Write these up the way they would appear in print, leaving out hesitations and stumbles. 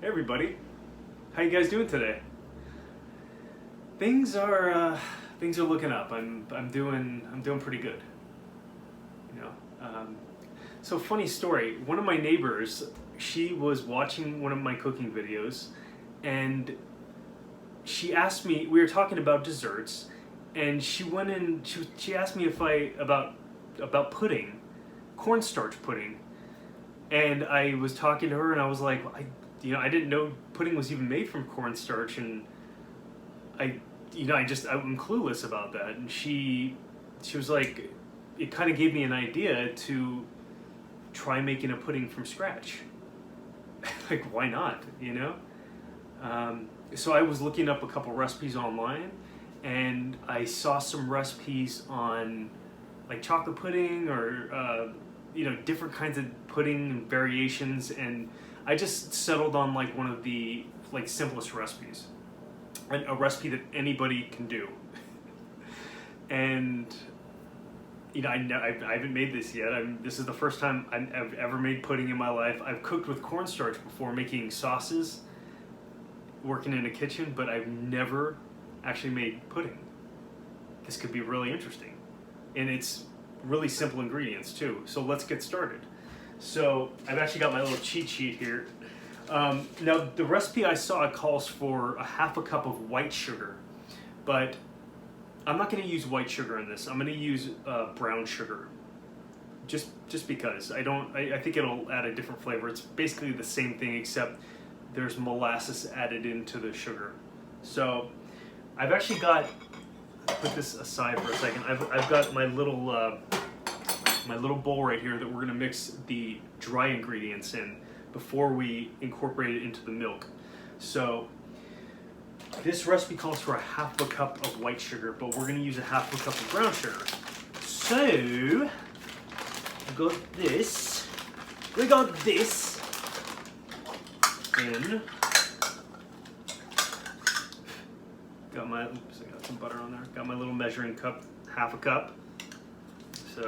Hey everybody, how you guys doing today? Things are looking up. I'm doing pretty good. You know. So funny story. One of my neighbors, she was watching one of my cooking videos, and she asked me. We were talking about desserts, and she went in. She asked me about pudding, cornstarch pudding, and I was talking to her, and I was like, I didn't know pudding was even made from cornstarch, and I'm clueless about that. And she was like, it kind of gave me an idea to try making a pudding from scratch. Like, why not? So I was looking up a couple recipes online, and I saw some recipes on like chocolate pudding or different kinds of pudding and variations, and I just settled on like one of the like simplest recipes, a recipe that anybody can do. And I haven't made this yet. This is the first time I've ever made pudding in my life. I've cooked with cornstarch before, making sauces, working in a kitchen, but I've never actually made pudding. This could be really interesting, and it's really simple ingredients too. So let's get started. So I've actually got my little cheat sheet here. Now the recipe I saw calls for a half a cup of white sugar, but I'm not going to use white sugar in this. I'm going to use brown sugar, just because I think it'll add a different flavor. It's basically the same thing except there's molasses added into the sugar. So I've actually got, put this aside for a second. I've got my little bowl right here that we're going to mix the dry ingredients in before we incorporate it into the milk. So this recipe calls for a half a cup of white sugar, but we're going to use a half a cup of brown sugar. So we got this in. Got my, oops, I got some butter on there. Got my little measuring cup, half a cup. So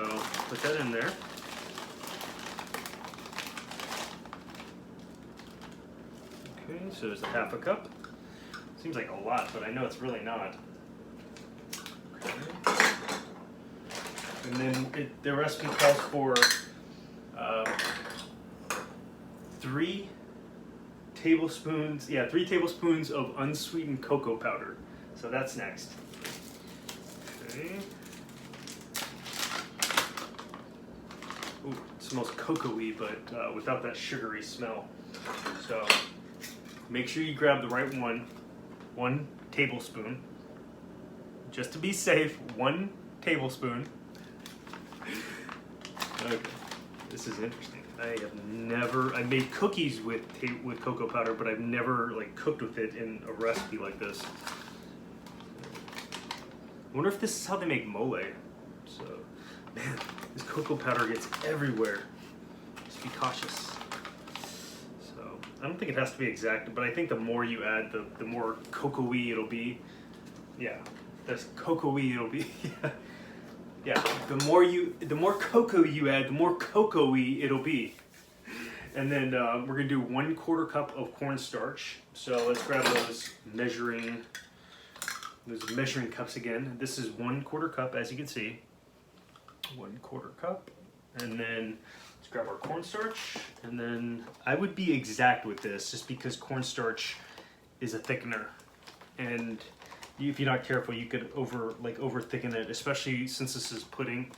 put that in there. Okay, so there's a half a cup. Seems like a lot, but I know it's really not. Okay. And then the recipe calls for 3 tablespoons. Yeah, 3 tablespoons of unsweetened cocoa powder. So that's next. Okay. Ooh, it smells cocoa-y, but without that sugary smell. So make sure you grab the right one tablespoon. Just to be safe, 1 tablespoon. Okay, this is interesting. I made cookies with cocoa powder, but I've never like cooked with it in a recipe like this. I wonder if this is how they make mole. So, man, this cocoa powder gets everywhere. Just be cautious. So, I don't think it has to be exact, but I think the more you add, the more cocoa-y it'll be. Yeah, that's cocoa-y it'll be. Yeah, the more cocoa you add, the more cocoa-y it'll be. And then we're gonna do 1/4 cup of cornstarch. So let's grab those measuring cups again. This is 1/4 cup, as you can see. 1/4 cup. And then let's grab our cornstarch. And then I would be exact with this just because cornstarch is a thickener. And if you're not careful, you could over thicken it, especially since this is pudding.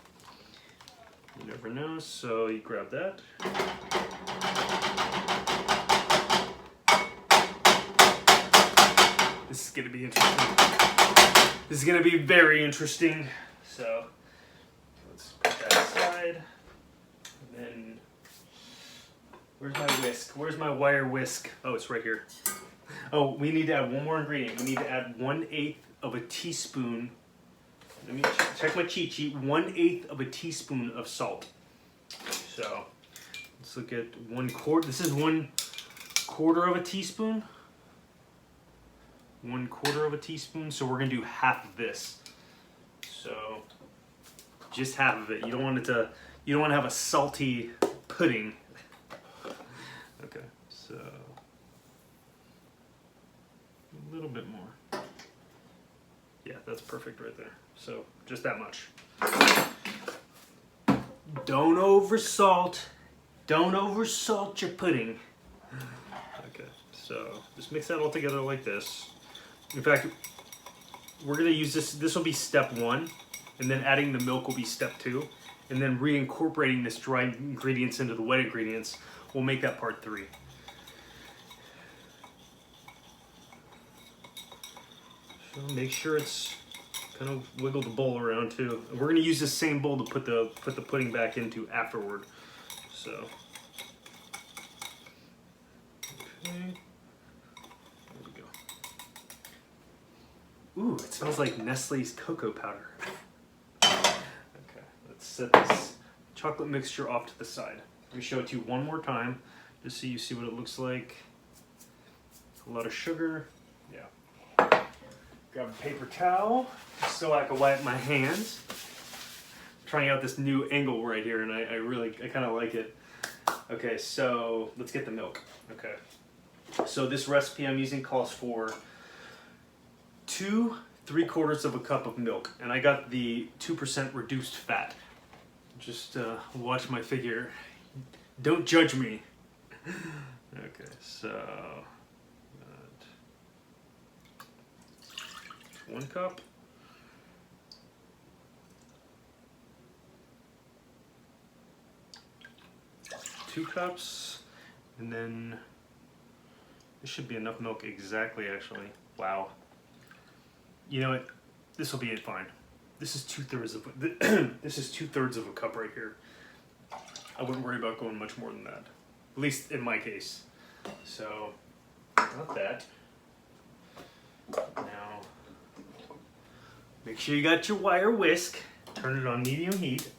You never know, so you grab that. This is gonna be interesting. This is gonna be very interesting. So let's put that aside. And then where's my whisk? Where's my wire whisk? Oh, it's right here. Oh, we need to add one more ingredient. We need to add 1/8 of a teaspoon. Let me check my cheat sheet. 1/8 of a teaspoon of salt. So let's look at 1/4. This is 1/4 of a teaspoon. 1/4 of a teaspoon. So we're gonna do half of this. So just half of it. You don't want to have a salty pudding. Okay, so A little bit more. Yeah, that's perfect right there. So just that much. Don't oversalt. Don't oversalt your pudding. Okay, so just mix that all together like this. In fact, we're gonna use this. This will be step 1, and then adding the milk will be step 2, and then reincorporating this dry ingredients into the wet ingredients will make that part 3. So make sure it's kind of wiggle the bowl around too. And we're gonna use the same bowl to put the pudding back into afterward. So, okay, there we go. Ooh, it smells like Nestle's cocoa powder. Okay, let's set this chocolate mixture off to the side. Let me show it to you one more time, just so you see what it looks like. A lot of sugar, yeah. Grab a paper towel so I can wipe my hands. Trying out this new angle right here, and I kind of like it. Okay, so let's get the milk. Okay, so this recipe I'm using calls for 2 3/4 of a cup of milk, and I got the 2% reduced fat. Just watch my figure. Don't judge me. Okay, so 1 cup. 2 cups, and then this should be enough milk exactly, actually. Wow. You know what? This will be fine. This is 2/3 of this is 2/3 of a cup right here. I wouldn't worry about going much more than that, at least in my case. So, not that. Now, make sure you got your wire whisk. Turn it on medium heat.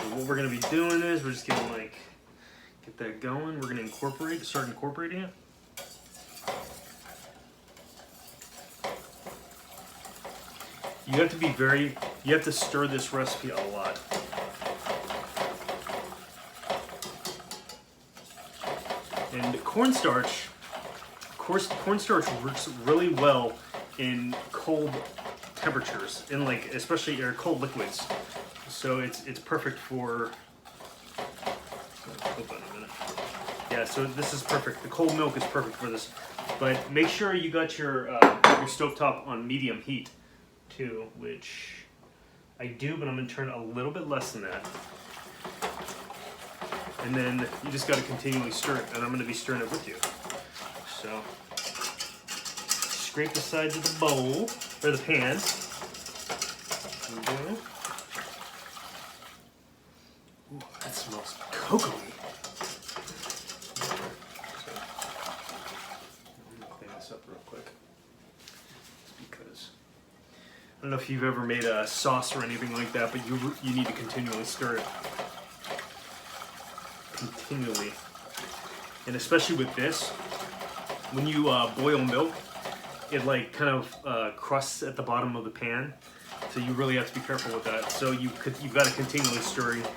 What we're gonna be doing is we're just gonna like get that going. We're gonna start incorporating it. You have to stir this recipe a lot. And cornstarch works really well in cold temperatures, in like especially cold liquids. So it's perfect for. Hold on a minute. Yeah, so this is perfect. The cold milk is perfect for this, but make sure you got your stovetop on medium heat too, which I do, but I'm gonna turn a little bit less than that. And then you just got to continually stir it, and I'm going to be stirring it with you. So scrape the sides of the bowl or the pan. There we go. Ooh, that smells cocoa-y. So, I'm going to clean this up real quick. Just because I don't know if you've ever made a sauce or anything like that, but you need to continually stir it. Continually. And especially with this, when you boil milk, it like kind of crusts at the bottom of the pan. So you really have to be careful with that. So you've got to continually stir it,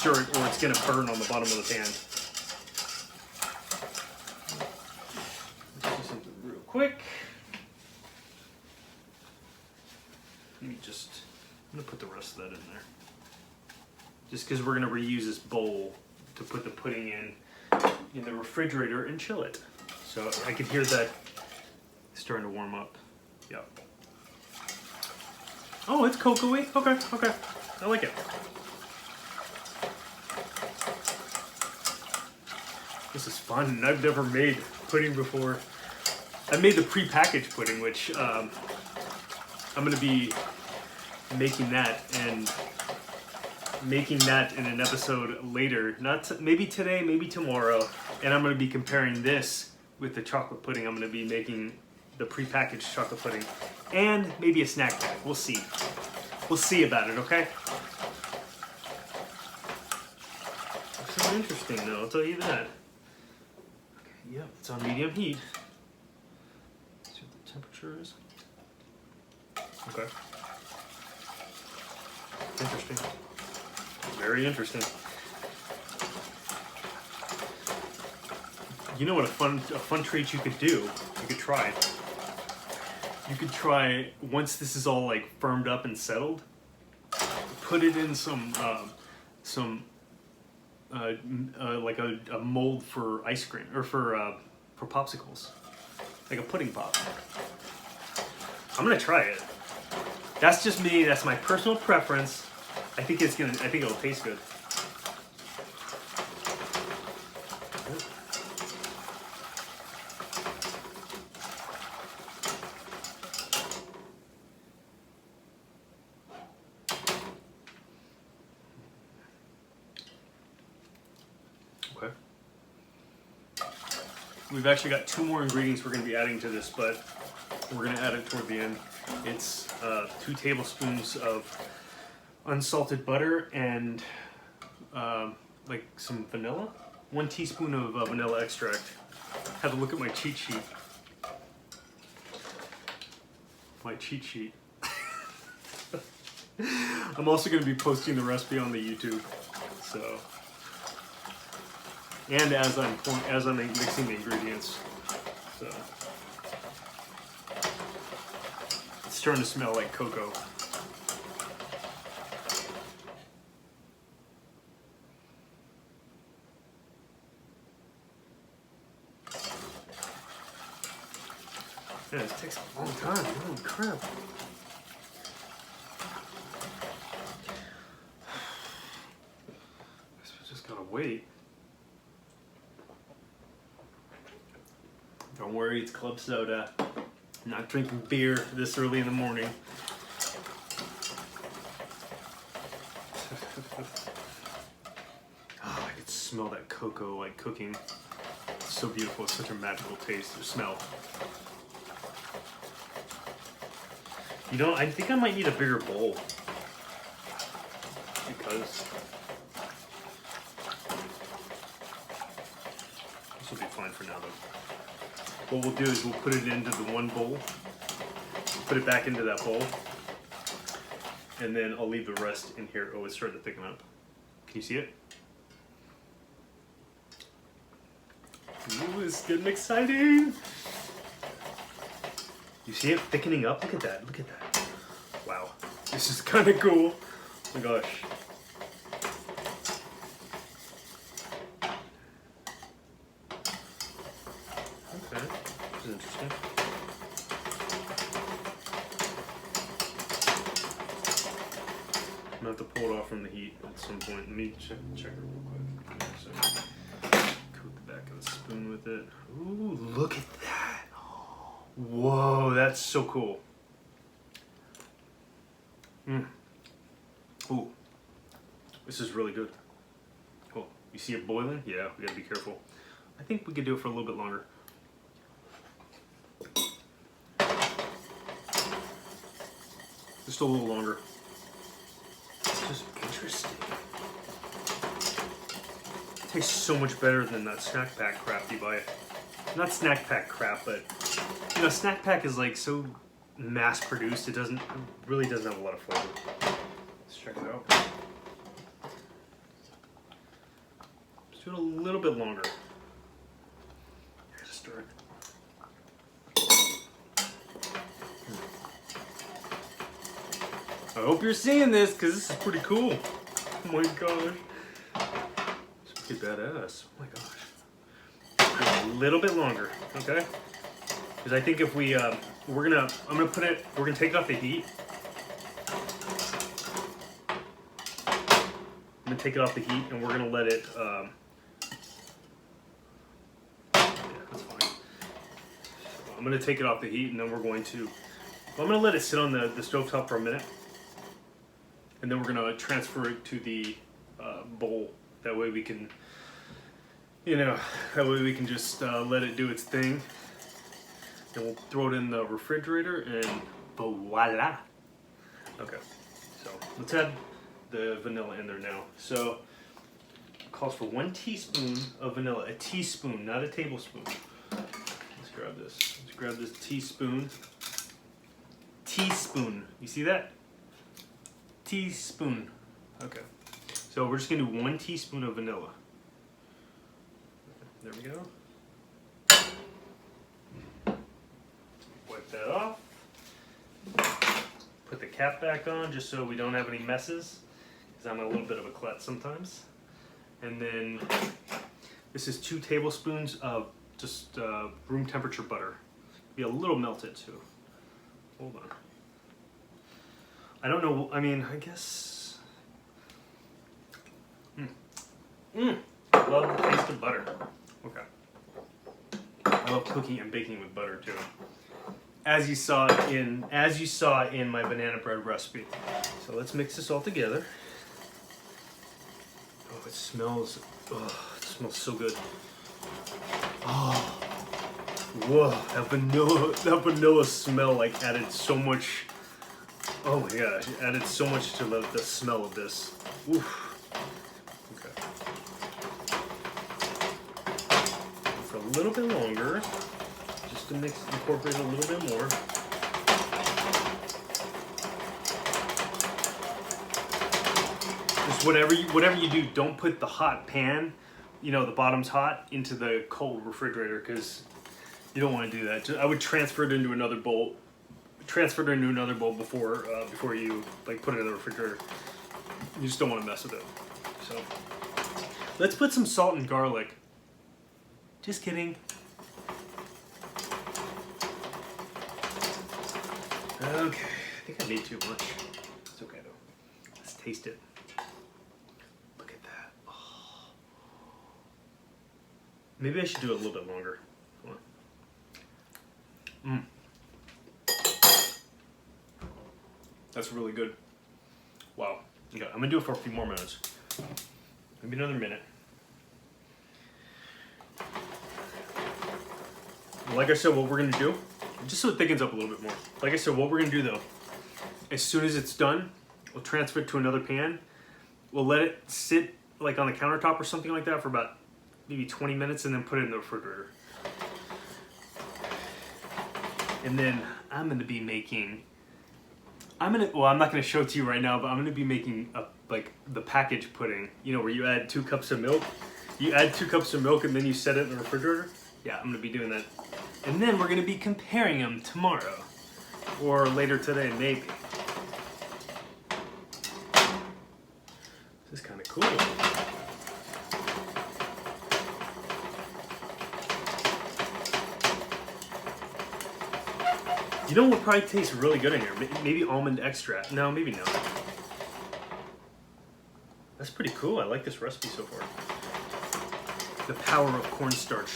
or it's going to burn on the bottom of the pan. Let's do something real quick. I'm going to put the rest of that in there. Just because we're going to reuse this bowl to put the pudding in the refrigerator and chill it. So I can hear that starting to warm up. Yep. Oh, it's cocoa-y. Okay. I like it. This is fun. I've never made pudding before. I made the pre-packaged pudding, which I'm going to be making that in an episode later. Maybe today, maybe tomorrow. And I'm going to be comparing this with the chocolate pudding. I'm going to be making the pre-packaged chocolate pudding. And maybe a snack bag. We'll see. We'll see about it, okay? It's so interesting, though. I'll tell you that. Okay, yep, it's on medium heat. Let's see what the temperature is. Okay. Interesting. Very interesting. You know what a fun treat you could do? You could try. You could try, once this is all like firmed up and settled, put it in some like a mold for ice cream or for popsicles, like a pudding pop. I'm gonna try it. That's just me. That's my personal preference. I think it'll taste good. Okay. We've actually got 2 more ingredients we're going to be adding to this, but we're going to add it toward the end. It's 2 tablespoons of unsalted butter and like some vanilla. 1 teaspoon of vanilla extract. Have a look at my cheat sheet. My cheat sheet. I'm also going to be posting the recipe on the YouTube. So, and as I'm mixing the ingredients. So, it's starting to smell like cocoa. Yeah, it takes a long time. Holy crap. Just gotta wait. Don't worry, it's club soda. I'm not drinking beer this early in the morning. Oh, I could smell that cocoa like cooking. It's so beautiful. It's such a magical taste or smell. You know, I think I might need a bigger bowl. Because this will be fine for now though. What we'll do is we'll put it into the one bowl, put it back into that bowl, and then I'll leave the rest in here. Oh, it's starting to thicken up. Can you see it? Ooh, it's getting exciting. You see it thickening up? Look at that, look at that. Wow, this is kind of cool. Oh my gosh. Okay, this is interesting. I'm gonna have to pull it off from the heat at some point. Let me check it real quick. So, coat the back of the spoon with it. Ooh, look at that. Whoa, that's so cool. Ooh, this is really good. Oh, you see it boiling? Yeah, we gotta be careful. I think we could do it for a little bit longer. Just a little longer. It's just interesting. It tastes so much better than that snack pack crap you buy. Not snack pack crap, but you know, snack pack is like so mass produced. It really doesn't have a lot of flavor. Let's check it out. Let's do it a little bit longer. Here's a stir. I hope you're seeing this because this is pretty cool. Oh my gosh. It's pretty badass. Oh my gosh. A little bit longer, okay? Because I think if we, we're gonna take it off the heat. I'm gonna take it off the heat and we're gonna let it, yeah, that's fine. So I'm gonna take it off the heat and then I'm gonna let it sit on the stovetop for a minute. And then we're gonna transfer it to the bowl. That way we can, you know, just let it do its thing. And we'll throw it in the refrigerator and voila. Okay, so let's add the vanilla in there now. So it calls for 1 teaspoon of vanilla, a teaspoon, not a tablespoon. Let's grab this. Let's grab this teaspoon. Teaspoon, you see that? Teaspoon. Okay, so we're just gonna do 1 teaspoon of vanilla. There we go. Wipe that off. Put the cap back on just so we don't have any messes, because I'm a little bit of a klutz sometimes. And then this is 2 tablespoons of just room temperature butter. Be a little melted too. Hold on. I don't know, I mean, I guess. Love the taste of butter. Okay. I love cooking and baking with butter too. As you saw in my banana bread recipe. So let's mix this all together. Oh, it smells so good. Oh, whoa, that vanilla smell like added so much. Oh my gosh, it added so much to the smell of this. Oof. Okay. For a little bit longer, just to incorporate a little bit more. Just whatever you do, don't put the hot pan, the bottom's hot, into the cold refrigerator, because you don't want to do that. I would transfer it into another bowl. Before you put it in the refrigerator. You just don't want to mess with it. So let's put some salt and garlic. Just kidding. Okay, I think I made too much. It's okay though. Let's taste it. Look at that. Oh. Maybe I should do it a little bit longer. Come on. That's really good. Wow. Okay, I'm gonna do it for a few more minutes. Maybe another minute. Like I said, what we're gonna do, just so it thickens up a little bit more. Like I said, what we're gonna do though, as soon as it's done, we'll transfer it to another pan. We'll let it sit like on the countertop or something like that for about maybe 20 minutes, and then put it in the refrigerator. And then I'm gonna be making. I'm not gonna show it to you right now, but I'm gonna be making the package pudding. Where you add 2 cups of milk. You add 2 cups of milk and then you set it in the refrigerator. Yeah, I'm gonna be doing that. And then we're gonna be comparing them tomorrow, or later today, maybe. This is kind of cool. You know what probably tastes really good in here? Maybe almond extract. No, maybe not. That's pretty cool. I like this recipe so far. The power of cornstarch.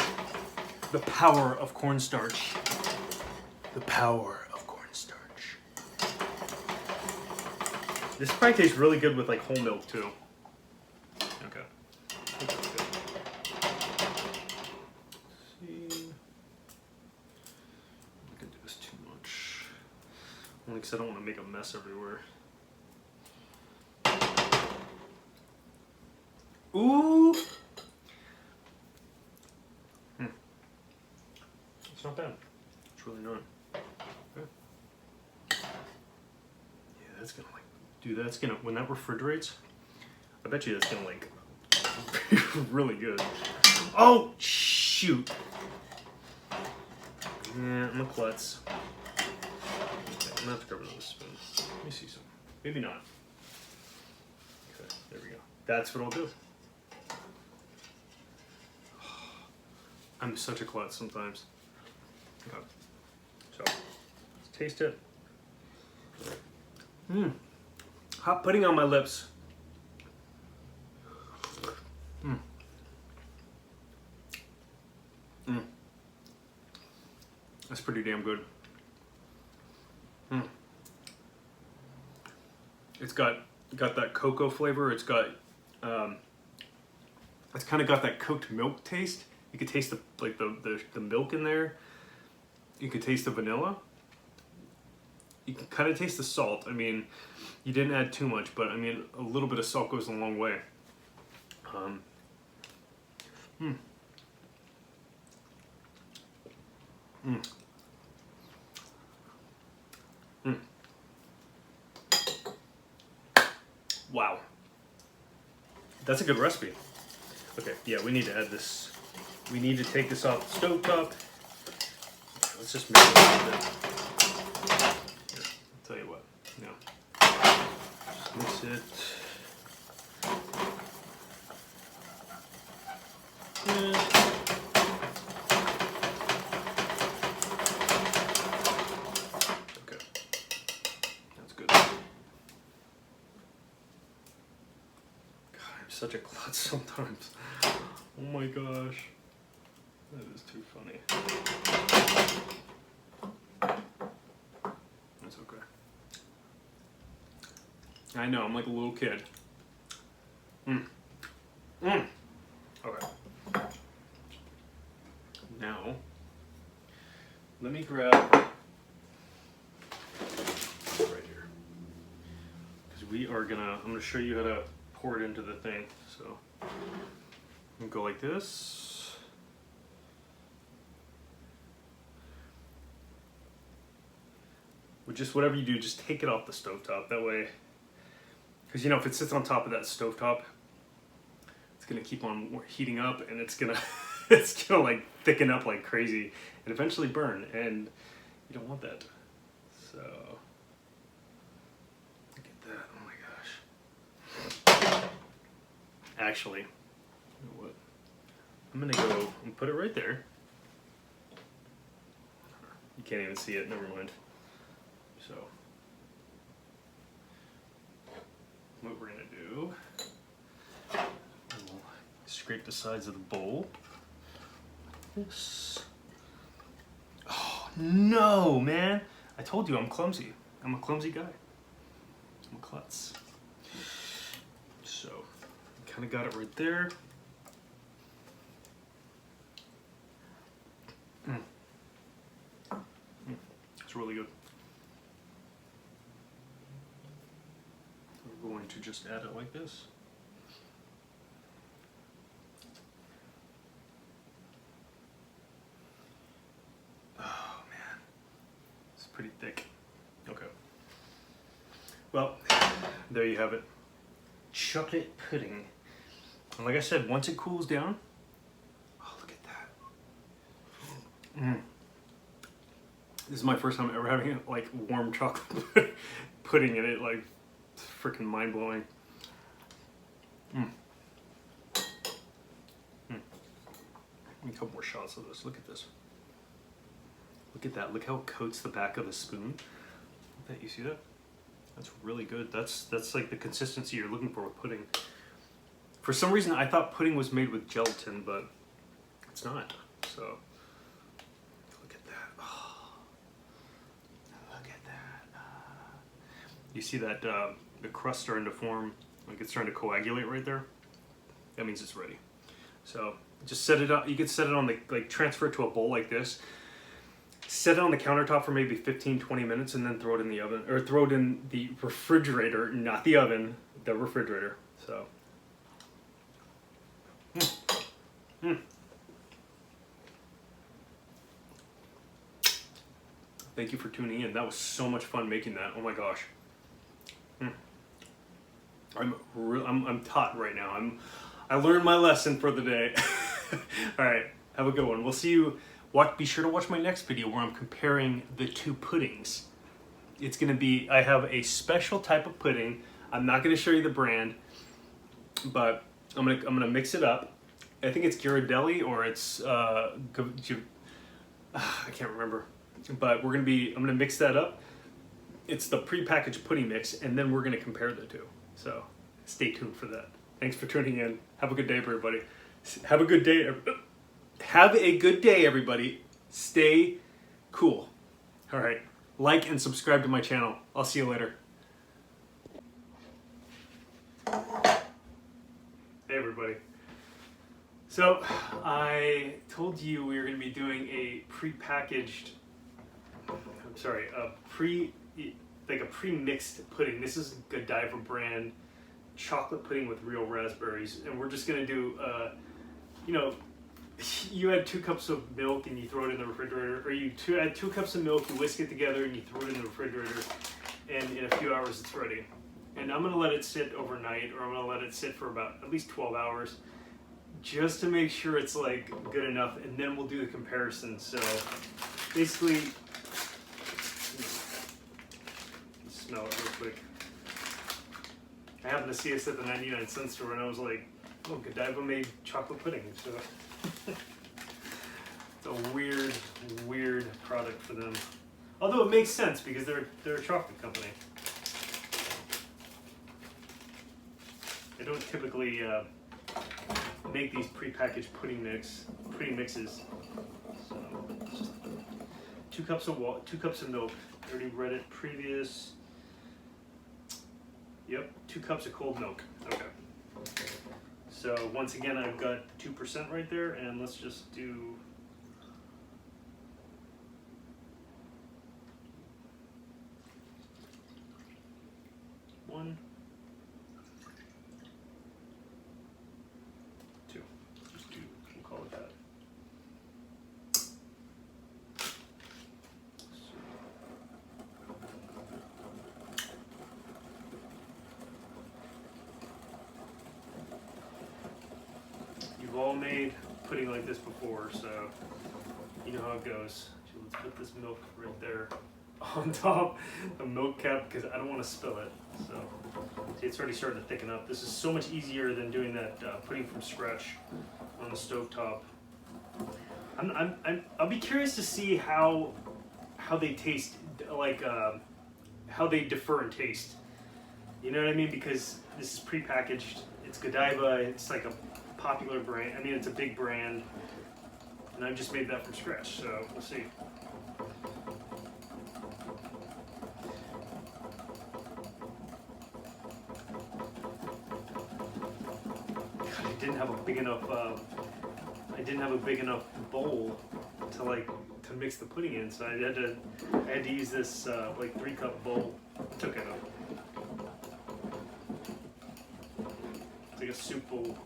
The power of cornstarch. The power of cornstarch. This probably tastes really good with whole milk too. Okay. Only because I don't want to make a mess everywhere. Ooh! It's not bad. It's really not. Okay. Yeah, that's gonna that's gonna, when that refrigerates, I bet you that's gonna be really good. Oh, shoot! Yeah, I'm a klutz. I'm gonna have to grab another spoon. Let me see some. Maybe not. Okay, there we go. That's what I'll do. I'm such a klutz sometimes. Okay. So, let's taste it. Hot pudding on my lips. That's pretty damn good. It's got that cocoa flavor. It's got it's kind of got that cooked milk taste. You could taste the milk in there. You could taste the vanilla. You can kind of taste the salt. I mean, you didn't add too much, but I mean, a little bit of salt goes a long way. Wow. That's a good recipe. Okay, yeah, we need to add this. We need to take this off the stovetop. Let's just mix it a little bit. Here, I'll tell you what. Just mix it. Okay. That's good. God, I'm such a klutz sometimes. Oh my gosh. That is too funny. That's okay. I know, I'm like a little kid. Okay. Now, let me grab right here. Because I'm gonna show you how to pour it into the thing. So, I'm gonna go like this. With just whatever you do, just take it off the stovetop. That way, because you know, if it sits on top of that stovetop, it's gonna keep on heating up, and it's gonna like thicken up like crazy, and eventually burn. And you don't want that. So look at that. Oh my gosh. Actually, you know what? I'm gonna go and put it right there. You can't even see it. Never mind. So, what we're gonna do, we'll scrape the sides of the bowl. This. Oh no, man! I told you I'm clumsy. I'm a clumsy guy. I'm a klutz. So, kind of got it right there. It's really good. We're going to just add it like this. Oh man, it's pretty thick. Okay. Well, there you have it. Chocolate pudding. And like I said, once it cools down, oh look at that. This is my first time ever having like warm chocolate pudding in it. Like, it's freaking mind blowing. A couple more shots of this. Look at this. Look at that. Look how it coats the back of the spoon. That you see that? That's really good. That's like the consistency you're looking for with pudding. For some reason, I thought pudding was made with gelatin, but it's not. So look at that. Oh, look at that. You see that the crust starting to form, like it's starting to coagulate right there? That means it's ready. So just set it up. You can set it on the, like transfer it to a bowl like this. Set it on the countertop for maybe 15-20 minutes and then throw it in the oven, or throw it in the refrigerator, not the oven, the refrigerator. So. Thank you for tuning in. That was so much fun making that. Oh my gosh. I'm taut right now. I learned my lesson for the day. All right, have a good one. We'll see you. Be sure to watch my next video where I'm comparing the two puddings. It's gonna be, I have a special type of pudding. I'm not gonna show you the brand, but I'm gonna mix it up. I think it's Ghirardelli or it's I can't remember. But I'm gonna mix that up. It's the prepackaged pudding mix, and then we're gonna compare the two. So stay tuned for that. Thanks for tuning in. Have a good day, everybody. Have a good day. Have a good day, everybody. Stay cool. All right. Like and subscribe to my channel. I'll see you later. Hey, everybody. So I told you we were going to be doing a pre-packaged, like a pre-mixed pudding. This is Godiva brand chocolate pudding with real raspberries, and we're just going to do, you add 2 cups of milk and you throw it in the refrigerator, or you add 2 cups of milk, you whisk it together and you throw it in the refrigerator, and in a few hours it's ready. And I'm going to let it sit overnight, or I'm going to let it sit for about at least 12 hours just to make sure it's like good enough, and then we'll do the comparison. So basically, smell it real quick. I happened to see this at the 99-cent store, and I was like, "Oh, Godiva made chocolate pudding." So it's a weird product for them. Although it makes sense because they're a chocolate company. They don't typically make these prepackaged pudding mixes. So just 2 cups of milk. I already read it previous. Yep, 2 cups of cold milk. Okay. So once again, I've got 2% right there, and let's just do. One, 2. Just do. We'll call it that. You've all made pudding like this before, so you know how it goes. So let's put this milk right there on top, the milk cap, because I don't want to spill it. So see, it's already starting to thicken up. This is so much easier than doing that pudding from scratch on the stovetop. I'll be curious to see how they taste, like how they differ in taste. You know what I mean? Because this is prepackaged. It's Godiva. It's like a popular brand. I mean, it's a big brand, and I've just made that from scratch. So we'll see. I didn't have a big enough bowl to mix the pudding in, so I had to use this like 3-cup bowl. Took it up. It's like a soup bowl.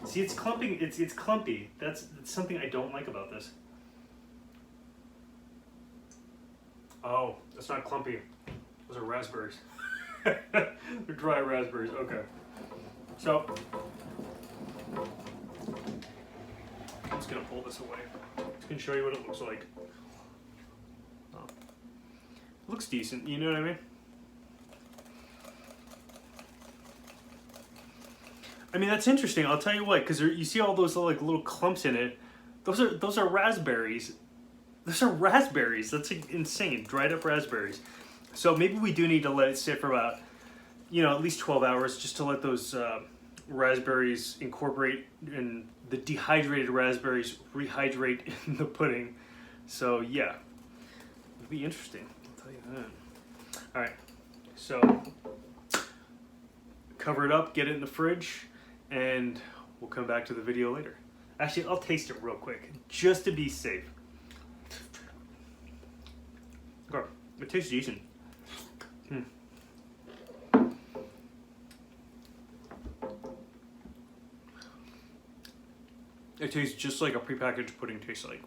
See, it's clumping. It's clumpy. That's something I don't like about this. Oh, that's not clumpy. Those are raspberries. They're dry raspberries. Okay. So I'm just gonna pull this away. Just gonna show you what it looks like. Oh. It looks decent. You know what I mean? I mean, that's interesting. I'll tell you what, because you see all those like little clumps in it. Those are raspberries. Those are raspberries. That's insane. Dried up raspberries. So maybe we do need to let it sit for about, at least 12 hours, just to let those raspberries incorporate and the dehydrated raspberries rehydrate in the pudding. So yeah, it'll be interesting. I'll tell you that. All right. So cover it up, get it in the fridge, and we'll come back to the video later. Actually, I'll taste it real quick, just to be safe. Okay, it tastes decent. It tastes just like a prepackaged pudding tastes like.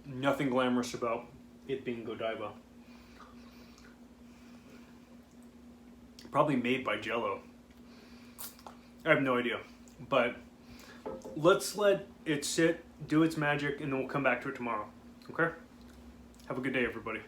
Nothing glamorous about it being Godiva. Probably made by Jell-O. I have no idea, but let's let it sit, do its magic, and then we'll come back to it tomorrow. Okay? Have a good day, everybody.